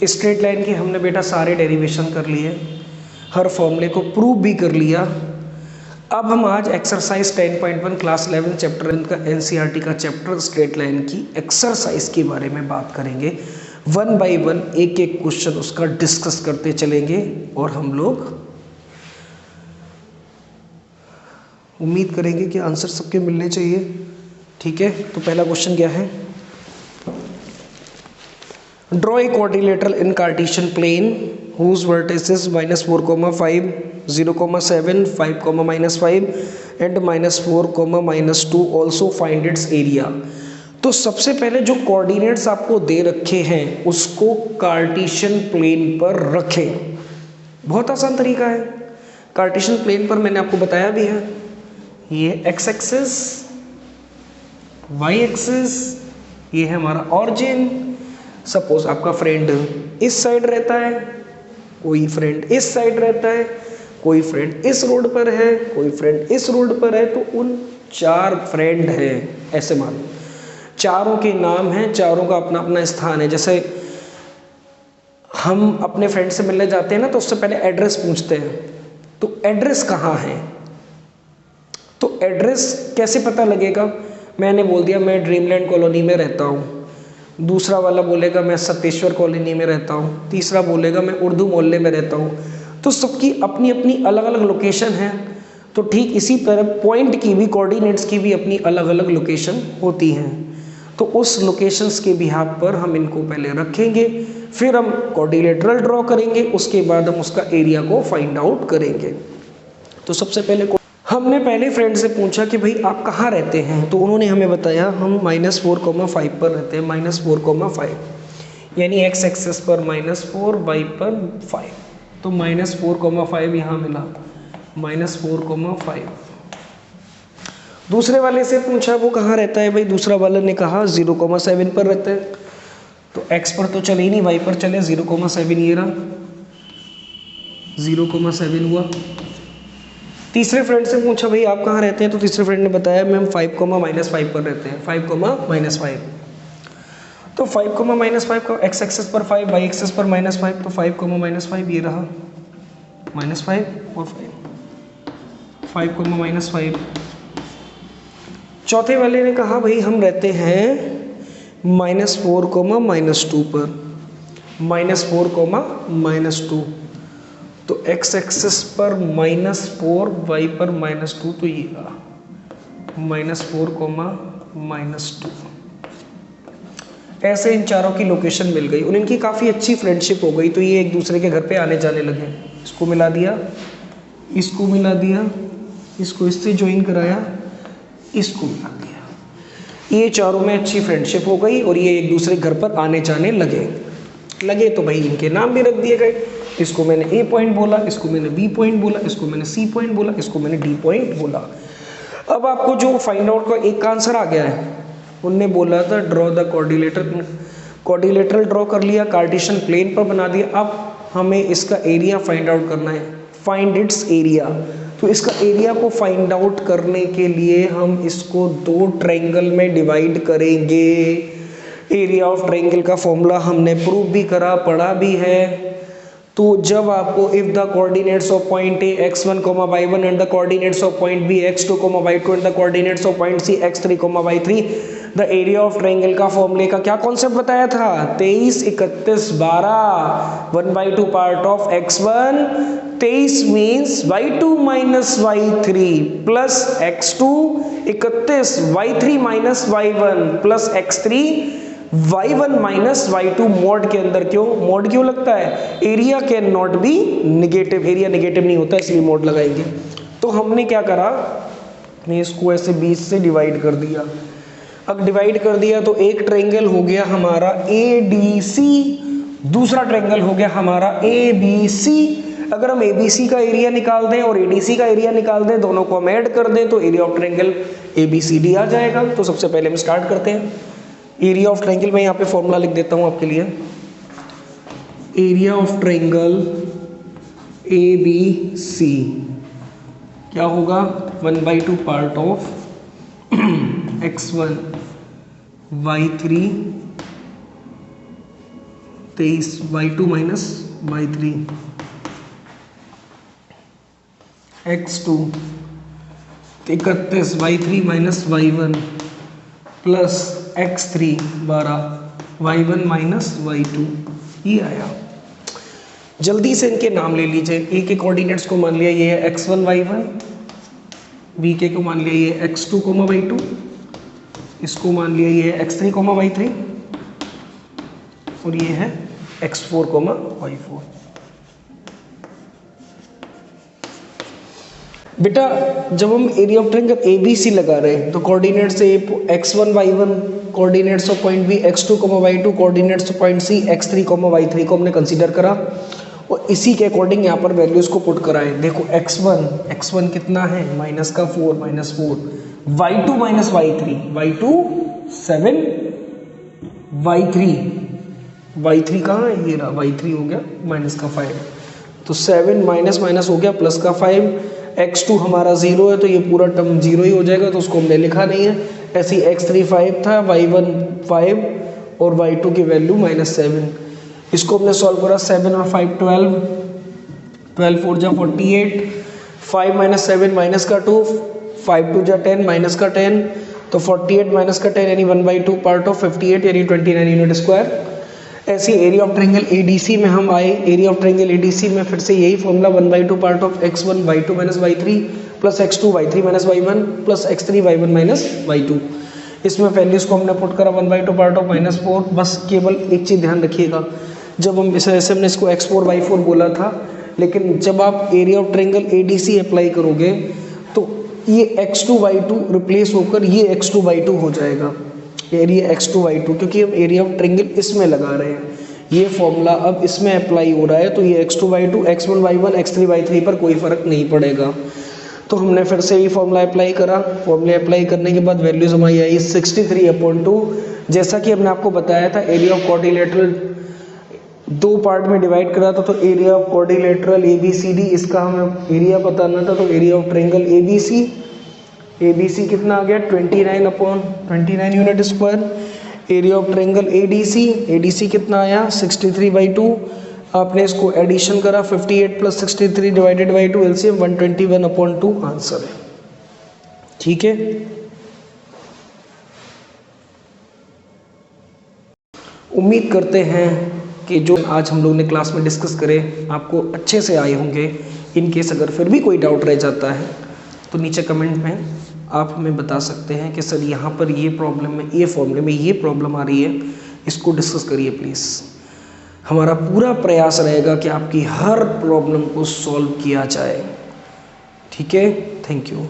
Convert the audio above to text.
Straight line की हमने बेटा सारे डेरिवेशन कर लिए, हर फॉर्मूले को प्रूव भी कर लिया। अब हम आज एक्सरसाइज 10.1 क्लास 11 चैप्टर का एनसीईआरटी का चैप्टर स्ट्रेट लाइन की एक्सरसाइज के बारे में बात करेंगे। वन बाय वन एक एक क्वेश्चन उसका डिस्कस करते चलेंगे और हम लोग उम्मीद करेंगे कि आंसर सबके मिलने चाहिए। ठीक है, तो पहला क्वेश्चन क्या है? Draw a quadrilateral in Cartesian plane whose vertices -4, 5, 0, 7, 5, -5 and -4, -2 also find its area। तो सबसे पहले जो कोऑर्डिनेट्स आपको दे रखे हैं उसको कार्टेशियन प्लेन पर रखें। बहुत आसान तरीका है। कार्टेशियन प्लेन पर मैंने आपको बताया भी है, ये एक्स एक्सिस, वाई एक्सिस, ये है हमारा ऑरिजिन। सपोज आपका फ्रेंड इस साइड रहता है, कोई फ्रेंड इस साइड रहता है, कोई फ्रेंड इस रोड पर है, कोई फ्रेंड इस रोड पर है, तो उन 4 फ्रेंड हैं ऐसे मानो। चारों के नाम हैं, चारों का अपना अपना स्थान है। जैसे हम अपने फ्रेंड से मिलने जाते हैं ना, तो उससे पहले एड्रेस पूछते हैं, तो एड्रेस कहाँ है? तो एड्रेस कैसे पता लगेगा? मैंने बोल दिया मैं ड्रीमलैंड कॉलोनी में रहता हूँ, दूसरा वाला बोलेगा मैं सतेश्वर कॉलोनी में रहता हूँ, तीसरा बोलेगा मैं उर्दू मोहल्ले में रहता हूँ। तो सबकी अपनी अपनी अलग अलग लोकेशन है। तो ठीक इसी तरह पॉइंट की भी, कोऑर्डिनेट्स की भी अपनी अलग अलग लोकेशन होती हैं। तो उस लोकेशंस के बिहाफ पर हम इनको पहले रखेंगे, फिर हम क्वाड्रिलेटरल ड्रॉ करेंगे, उसके बाद हम उसका एरिया को फाइंड आउट करेंगे। तो सबसे पहले हमने पहले फ्रेंड से पूछा कि भाई आप कहाँ रहते हैं, तो उन्होंने हमें बताया हम -4, 5 पर रहते हैं। -4, 5 यानी एक्स एक्सिस पर -4, वाई पर 5, तो -4, 5 यहाँ मिला, -4, 5। दूसरे वाले से पूछा वो कहाँ रहता है, भाई दूसरा वाले ने कहा 0, 7 पर रहता है। तो एक्स पर तो चले ही नहीं, वाई पर चले, 0, 7 ये रहा, 0, 7 हुआ। तीसरे फ्रेंड से पूछा भाई आप कहाँ रहते हैं, तो तीसरे फ्रेंड ने बताया मैम 5, -5 पर रहते हैं, 5, -5। तो 5, -5 का एक्स एक्सिस पर 5, वाई एक्सिस पर -5, तो 5, -5 ये रहा, -5 और 5, 5, चौथे वाले ने कहा भाई हम रहते हैं -4, -2 पर, -4, -2। तो एक्स एक्सिस पर -4, वाई पर -2, तो ये रहा -4, -2। ऐसे इन चारों की लोकेशन मिल गई और इनकी काफ़ी अच्छी फ्रेंडशिप हो गई। तो ये एक दूसरे के घर पे आने जाने लगे। इसको मिला दिया, इसको मिला दिया, इसको इससे ज्वाइन कराया, इसको मिला दिया। ये चारों में अच्छी फ्रेंडशिप हो गई और ये एक दूसरे घर पर आने जाने लगे। तो भाई इनके नाम भी रख दिए गए। इसको मैंने ए पॉइंट बोला, इसको मैंने बी पॉइंट बोला, इसको मैंने सी पॉइंट बोला, इसको मैंने डी पॉइंट बोला। अब आपको जो फाइंड आउट का एक आंसर आ गया है, उनने बोला था ड्रॉ द क्वाड्रिलेटरल ड्रॉ कर लिया, कार्टेशियन प्लेन पर बना दिया। अब हमें इसका एरिया फाइंड आउट करना है, फाइंड इट्स एरिया। तो इसका एरिया को फाइंड आउट करने के लिए हम इसको 2 ट्रायंगल में डिवाइड करेंगे। एरिया ऑफ ट्रायंगल का फॉर्मूला हमने प्रूव भी करा, पढ़ा भी है। तो जब आपको if the coordinates of point A x1, y1 and the coordinates of point B x2, y2 and the coordinates of point C x3, y3, the area of triangle का फॉर्मूले का क्या कॉन्सेप्ट बताया था? 23, 31, 12, 1/2 part of x1, 23 means y2 - y3 plus x2, 31 y3 - y1 plus x3, y1 - y2 mode के अंदर। क्यों mode क्यों लगता है? Area can not be negative, area negative नहीं होता, इसलिए मोड लगाएंगे। तो हमने क्या करा, मैं इसको ऐसे 20 से डिवाइड कर दिया। अब डिवाइड कर दिया तो एक ट्रायंगल हो गया हमारा ADC, दूसरा ट्रायंगल हो गया हमारा ABC। अगर हम ABC का एरिया निकाल दें और ADC का एरिया निकाल दें, दोनों को हम ऐड कर दें, तो एरिया ऑफ ट्रायंगल ABCD आ जाएगा। तो सबसे पहले हम स्टार्ट करते हैं एरिया ऑफ ट्रायंगल। मैं यहाँ पे फॉर्मूला लिख देता हूँ आपके लिए। एरिया ऑफ ट्रायंगल ABC क्या होगा? 1/2 part of x1, y3, 23 y2 minus y3 x2 31 y3 minus y1 plus x3 12 y1 minus y2, ये आया। जल्दी से इनके नाम ले लीजिए। ए के कोऑर्डिनेट्स को मान लिया ये है x1 y1, बी के को मान लिया ये x2 y2, इसको मान लिया ये है x3 y3 और ये है x4 y4। बेटा जब हम एरिया ऑफ ट्रायंगल ABC लगा रहे हैं तो coordinates A x1 y1, coordinates of point B x2 y2, coordinates of point C x3 y3 को हमने कंसीडर करा और इसी के अकॉर्डिंग यहाँ पर वैल्यूज को पुट कराएं। देखो x1 कितना है -4 y2 minus y3 y2 7 y3 कहाँ है, ये रहा y3 हो गया -5, तो 7 माइनस हो गया +5, x2 हमारा 0 है तो ये पूरा टर्म 0 ही हो जाएगा, तो उसको हमने लिखा नहीं है। ऐसे ही x3 5 था, y1 5 और y2 की वैल्यू -7। इसको हमने सॉल्व करा, 7 और 5 12 4 जा 48, 5 माइनस 7 माइनस का 2, 5 2 जा 10 माइनस का 10, तो 48 माइनस का 10 यानी 1/2 पार्ट ऑफ 58 यानी 29 यूनिट स्क्वायर। ऐसी एरिया ऑफ ट्रायंगल ADC में हम आए। एरिया ऑफ ट्रायंगल ADC में फिर से यही formula 1/2 part of x1 y2 minus y3 plus x2 y3 minus y1 plus x3 y1 minus y2। इसमें वैल्यूज को हमने पुट करा 1/2 पार्ट ऑफ -4। बस केवल एक चीज़ ध्यान रखिएगा, जब हम ऐसे हमने इसको x4 y4 बोला था, लेकिन जब आप area of triangle ADC apply करोगे तो ये x2 y2 रिप्लेस होकर ये x2 y2 हो जाएगा, एरिया x2 y2, क्योंकि हम एरिया ऑफ ट्रायंगल इसमें लगा रहे हैं। ये फॉर्मूला अब इसमें अप्लाई हो रहा है, तो ये x2 y2 x1 y1 x3 y3 पर कोई फर्क नहीं पड़ेगा। तो हमने फिर से ये फॉर्मूला अप्लाई करा। फॉर्मूला अप्लाई करने के बाद वैल्यूज हमारी आई 63/2। जैसा कि हमने आपको बताया था एरिया ऑफ क्वाड्रिलेटरल दो पार्ट में डिवाइड करा था, तो एरिया ऑफ क्वाड्रिलेटरल ABCD इसका हमें एरिया बताना था, तो एरिया ऑफ ट्रायंगल ABC कितना आ गया 29/29 unit square. Area of triangle ADC कितना आया 63/2। आपने इसको एडिशन करा 58 + 63 डिवाइडेड बाई 2 LCM 121/2 आंसर है। ठीक है, उम्मीद करते हैं कि जो आज हम लोग ने क्लास में डिस्कस करे आपको अच्छे से आए होंगे। इन केस अगर फिर भी कोई डाउट रह जाता है तो नीचे कमेंट में आप हमें बता सकते हैं कि सर यहाँ पर ये प्रॉब्लम है, ये फॉर्मूले में ये प्रॉब्लम आ रही है, इसको डिस्कस करिए प्लीज़। हमारा पूरा प्रयास रहेगा कि आपकी हर प्रॉब्लम को सॉल्व किया जाए। ठीक है, थैंक यू।